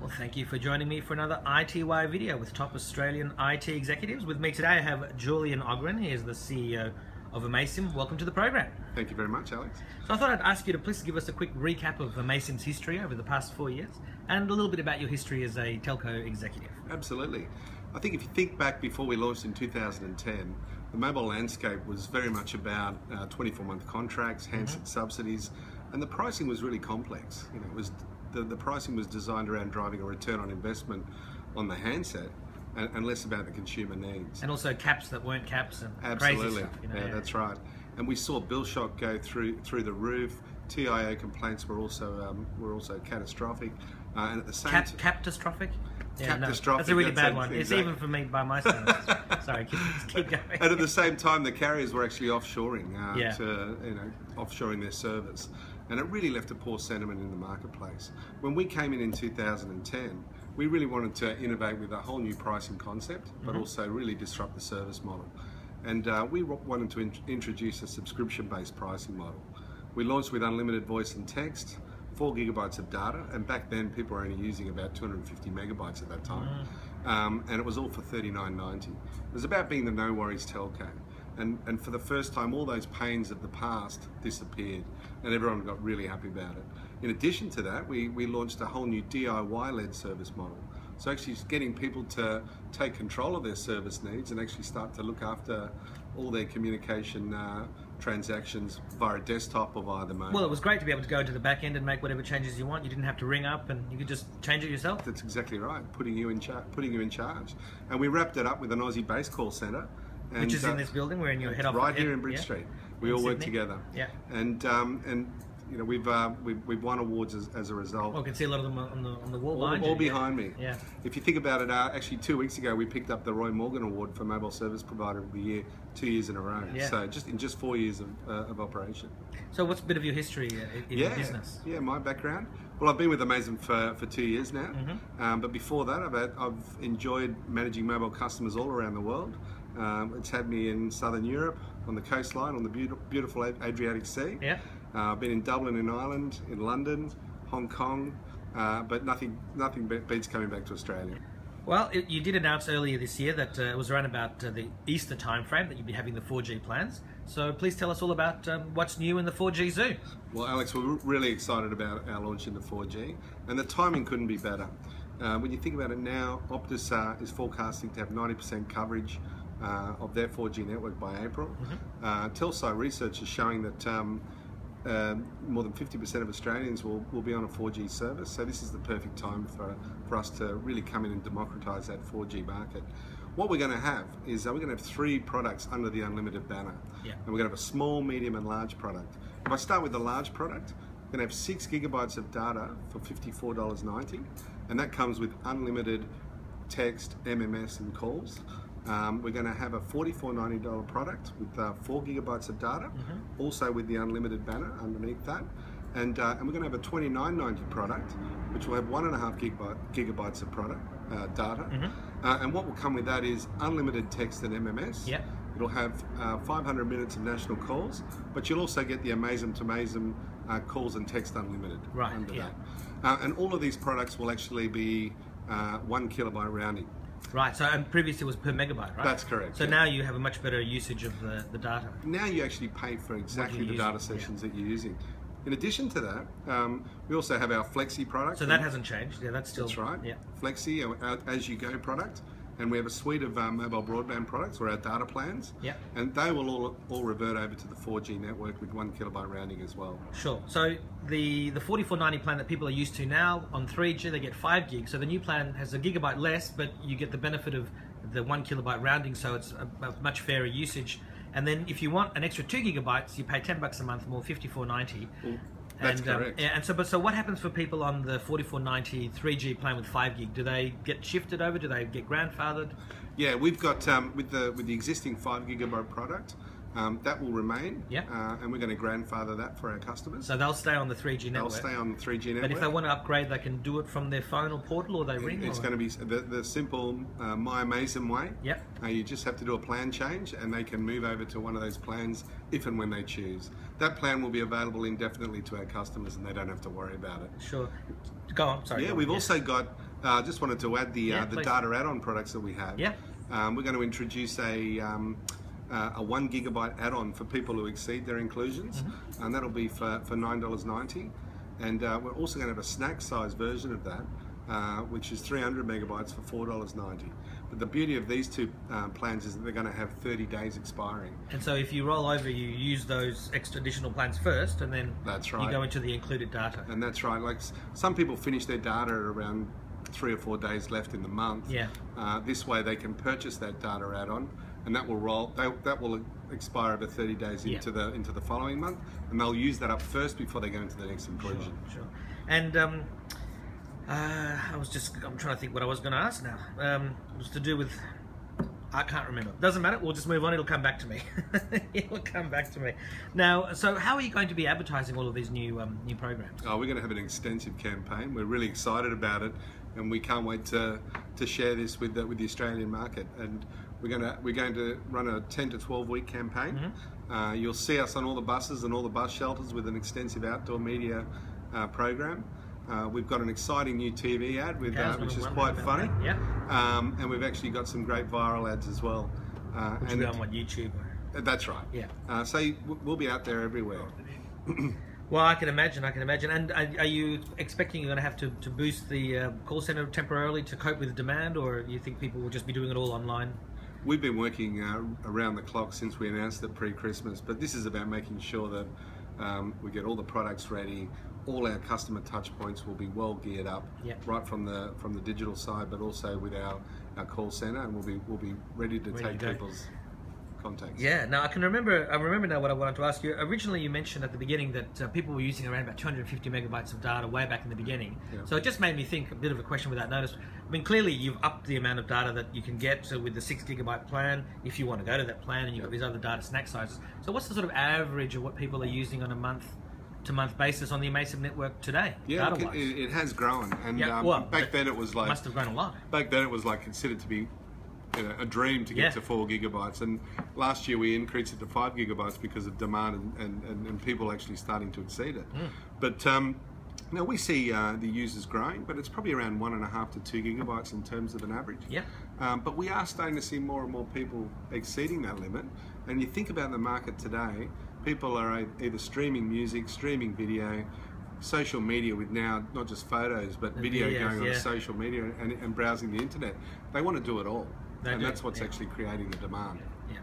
Well, thank you for joining me for another iTWire video with top Australian IT executives. With me today I have Julian Ogrin. He is the CEO of Amaysim. Welcome to the program. Thank you very much, Alex. So I thought I'd ask you to please give us a quick recap of Amaysim's history over the past 4 years and a little bit about your history as a telco executive. Absolutely. I think if you think back before we launched in 2010, the mobile landscape was very much about 24-month contracts, handset subsidies, and the pricing was really complex. You know, it was the pricing was designed around driving a return on investment on the handset and less about the consumer needs. And also caps that weren't caps and Absolutely. crazy stuff. You know, yeah, that's right. And we saw bill shock go through the roof. TIO complaints were also catastrophic, and at the same time, catastrophic. Yeah, no, catastrophic. that's a really bad one. Exactly. It's even for me by my standards. Sorry, keep going. And at the same time, the carriers were actually offshoring Yeah. offshoring their service, and it really left a poor sentiment in the marketplace. When we came in 2010, we really wanted to innovate with a whole new pricing concept, but also really disrupt the service model. And we wanted to introduce a subscription-based pricing model. We launched with unlimited voice and text, 4 gigabytes of data, and back then people were only using about 250 megabytes at that time, and it was all for $39.90. It was about being the no worries telco, and for the first time all those pains of the past disappeared, and everyone got really happy about it. In addition to that, we launched a whole new DIY-led service model. So actually just getting people to take control of their service needs and actually start to look after all their communication transactions via desktop or via the mobile. Well, it was great to be able to go to the back end and make whatever changes you want. You didn't have to ring up, and you could just change it yourself. That's exactly right. Putting you in charge. And we wrapped it up with an Aussie-based call centre, Which is in this building. We're in your head office. Right here in Bridge Street. We all work together. Yeah. And you know, we've won awards as a result. Well, I can see a lot of them on the wall behind all you. behind me. Yeah. If you think about it, actually 2 weeks ago we picked up the Roy Morgan Award for Mobile Service Provider of the Year 2 years in a row. Yeah. So in just 4 years of operation. So what's a bit of your history in the business? Yeah, my background. Well, I've been with Amaysim for 2 years now. But before that, I've enjoyed managing mobile customers all around the world. It's had me in Southern Europe, on the coastline, on the beautiful Adriatic Sea. Yeah. I've been in Dublin in Ireland, in London, Hong Kong, but nothing beats coming back to Australia. Well, you did announce earlier this year that it was around about the Easter timeframe that you'd be having the 4G plans. So please tell us all about what's new in the 4G zoo. Well, Alex, we're really excited about our launch into 4G, and the timing couldn't be better. When you think about it now, Optus is forecasting to have 90% coverage of their 4G network by April. Telstar research is showing that more than 50% of Australians will be on a 4G service, so this is the perfect time for us to really come in and democratise that 4G market. What we're going to have is we're going to have 3 products under the unlimited banner, and we're going to have a small, medium and large product. If I start with the large product, we're going to have 6 gigabytes of data for $54.90, and that comes with unlimited text, MMS and calls. We're going to have a $44.90 product with 4 gigabytes of data, also with the unlimited banner underneath that, and we're going to have a $29.90 product, which will have 1.5 gigabytes of data, and what will come with that is unlimited text and MMS. Yep. It'll have 500 minutes of national calls, but you'll also get the Amaysim to Amaysim calls and text unlimited under that. And all of these products will actually be 1 kilobyte rounding. Right, so and previously it was per megabyte, right? That's correct. So now you have a much better usage of the data. Now you actually pay for exactly the data sessions that you're using. In addition to that, we also have our Flexi product. So that hasn't changed. Yeah, that's still. That's right. Yeah. Flexi, our as-you-go product, and we have a suite of mobile broadband products or our data plans. Yeah. And they will all revert over to the 4G network with 1 kilobyte rounding as well. Sure. So the $44.90 plan that people are used to now on 3G, they get 5 gigs. So the new plan has a gigabyte less, but you get the benefit of the 1 kilobyte rounding, so it's a much fairer usage. And then if you want an extra 2 gigabytes, you pay $10 a month more, $54.90. That's correct. And so what happens for people on the $44.90 3G plan with 5 gig? Do they get shifted over? Do they get grandfathered? Yeah, we've got with the existing 5 gigabyte product. That will remain, and we're going to grandfather that for our customers. So they'll stay on the 3G network? They'll stay on the 3G network. But if they want to upgrade, they can do it from their phone or portal, or they ring? It's going to be the simple My Amaysim way. Yep. You just have to do a plan change, and they can move over to one of those plans if and when they choose. That plan will be available indefinitely to our customers, and they don't have to worry about it. Sure. Go on, sorry. Yeah, we've also got Just wanted to add the data add-on products that we have. Yeah. We're going to introduce a 1 gigabyte add-on for people who exceed their inclusions, and that'll be for $9.90. And we're also going to have a snack size version of that, which is 300 megabytes for $4.90. But the beauty of these two plans is that they're going to have 30 days expiring. And so if you roll over, you use those extra additional plans first, and then that's right. You go into the included data. And that's right. Like some people finish their data at around 3 or 4 days left in the month. Yeah. This way they can purchase that data add-on, and that will roll. That will expire over 30 days into the following month, and they'll use that up first before they go into the next inclusion. Sure. And I'm trying to think what I was going to ask now. It was to do with, I can't remember. Doesn't matter. We'll just move on. It'll come back to me. It'll come back to me. Now, so how are you going to be advertising all of these new programs? Oh, we're going to have an extensive campaign. We're really excited about it, and we can't wait to share this with the Australian market. And we're going to run a 10 to 12 week campaign. You'll see us on all the buses and all the bus shelters with an extensive outdoor media program. We've got an exciting new TV ad with, which is quite funny. Yeah. And we've actually got some great viral ads as well. Which will be on YouTube. That's right. Yeah. So we'll be out there everywhere. Well, I can imagine. And are you expecting you're going to have to boost the call center temporarily to cope with demand, or you think people will just be doing it all online? We've been working around the clock since we announced it pre-Christmas, but this is about making sure that we get all the products ready. All our customer touch points will be well geared up, right from the digital side, but also with our call center, and we'll be ready to take people's contacts. Yeah. Now I remember now what I wanted to ask you. Originally, you mentioned at the beginning that people were using around about 250 megabytes of data way back in the beginning. Yeah. So it just made me think a bit of a question without notice. I mean, clearly you've upped the amount of data that you can get. So with the 6 gigabyte plan, if you want to go to that plan, and you've got these other data snack sizes. So what's the sort of average of what people are using on a month-to-month basis on the Amaysim network today? Yeah, look, it has grown, and back then it was like must have grown a lot. Back then it was like considered to be a dream to get to 4 gigabytes, and last year we increased it to 5 gigabytes because of demand and people actually starting to exceed it. But now we see the users growing, but it's probably around 1.5 to 2 gigabytes in terms of an average. Yeah. But we are starting to see more and more people exceeding that limit. And you think about the market today, people are either streaming music, streaming video, social media with now not just photos but video going on social media and browsing the internet. They want to do it all, that's what's actually creating the demand. Yeah.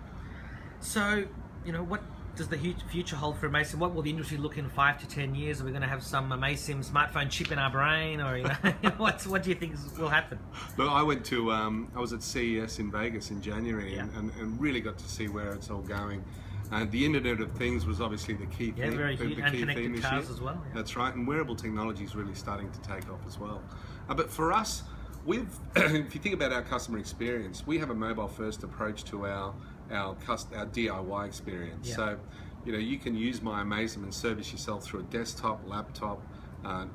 So, what does the future hold for Amaysim? What will the industry look in 5 to 10 years? Are we going to have some Amaysim smartphone chip in our brain, or what do you think will happen? Look, I was at CES in Vegas in January and really got to see where it's all going. The Internet of Things was obviously the key thing. Very huge, and connected cars as well. That's right, and wearable technology is really starting to take off as well. But for us, if you think about our customer experience, we have a mobile-first approach to our DIY experience. Yeah. So, you can use My Amaysim and service yourself through a desktop, laptop.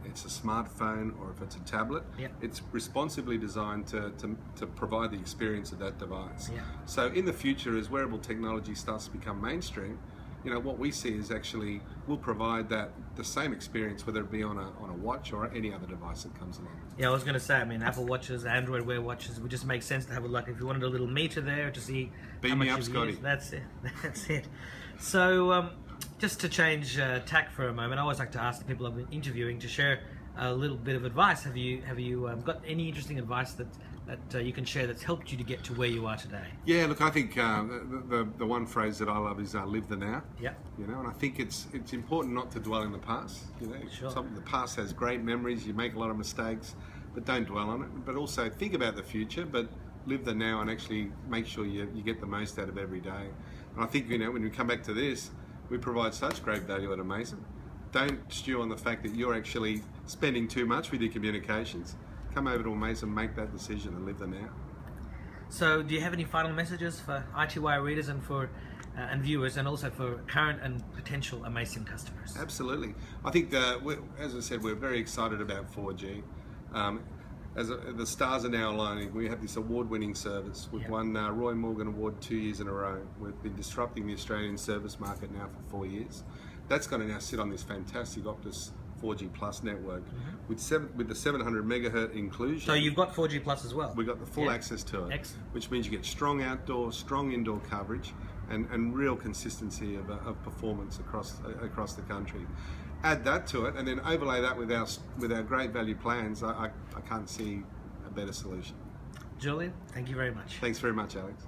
It's a smartphone, or if it's a tablet, it's responsibly designed to provide the experience of that device. Yeah. So in the future, as wearable technology starts to become mainstream, what we see is actually we'll provide the same experience, whether it be on a watch or any other device that comes along. Yeah, I was going to say, I mean, Apple Watches, Android Wear watches, it would just make sense to have if you wanted a little meter there to see Beam how much me up, you've Scotty. used. That's it. That's it. So, just to change tack for a moment, I always like to ask the people I've been interviewing to share a little bit of advice. Have you got any interesting advice that you can share that's helped you to get to where you are today? Yeah, look, I think the one phrase that I love is live the now. Yeah. And I think it's important not to dwell in the past. Sure. The past has great memories. You make a lot of mistakes, but don't dwell on it. But also think about the future, but live the now and actually make sure you get the most out of every day. And I think when we come back to this, we provide such great value at Amaysim. Don't stew on the fact that you're actually spending too much with your communications. Come over to Amaysim, make that decision, and live the now. So, do you have any final messages for iTWire readers and for and viewers, and also for current and potential Amaysim customers? Absolutely. I think as I said, we're very excited about 4G. The stars are now aligning. We have this award-winning service. We've won Roy Morgan Award 2 years in a row. We've been disrupting the Australian service market now for 4 years. That's going to now sit on this fantastic Optus 4G Plus network with the 700 megahertz inclusion. So you've got 4G Plus as well? We've got the full access to it. Excellent. Which means you get strong outdoor, strong indoor coverage, and real consistency of performance across the country. Add that to it, and then overlay that with our great value plans. I can't see a better solution. Julian, thank you very much. Thanks very much, Alex.